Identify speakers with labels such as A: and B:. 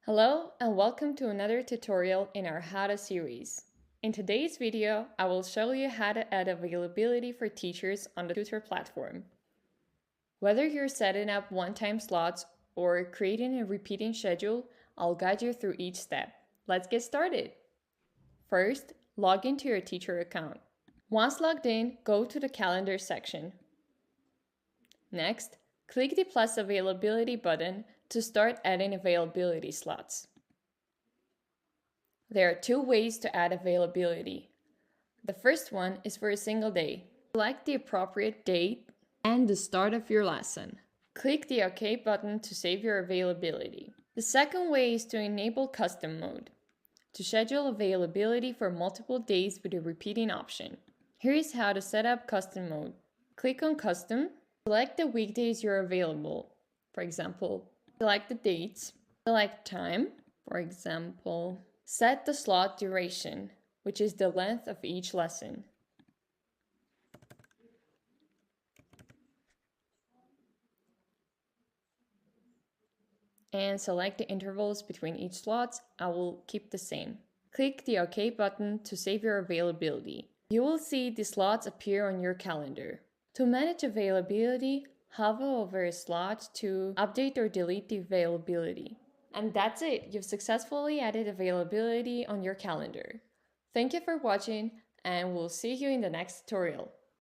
A: Hello and welcome to another tutorial in our How To series. In today's video, I will show you how to add availability for teachers on the Tutor platform. Whether you're setting up one-time slots or creating a repeating schedule, I'll guide you through each step. Let's get started. First, log into your teacher account. Once logged in, go to the calendar section. Next, click the plus availability button to start adding availability slots. There are two ways to add availability. The first one is for a single day. Select the appropriate date and the start of your lesson. Click the OK button to save your availability. The second way is to enable custom mode, to schedule availability for multiple days with a repeating option. Here is how to set up custom mode. Click on custom, select the weekdays you're available. For example, select the dates, select time, for example, set the slot duration, which is the length of each lesson. And select the intervals between each slot. I will keep the same. Click the OK button to save your availability. You will see the slots appear on your calendar. To manage availability, hover over a slot to update or delete the availability. And that's it! You've successfully added availability on your calendar. Thank you for watching, and we'll see you in the next tutorial.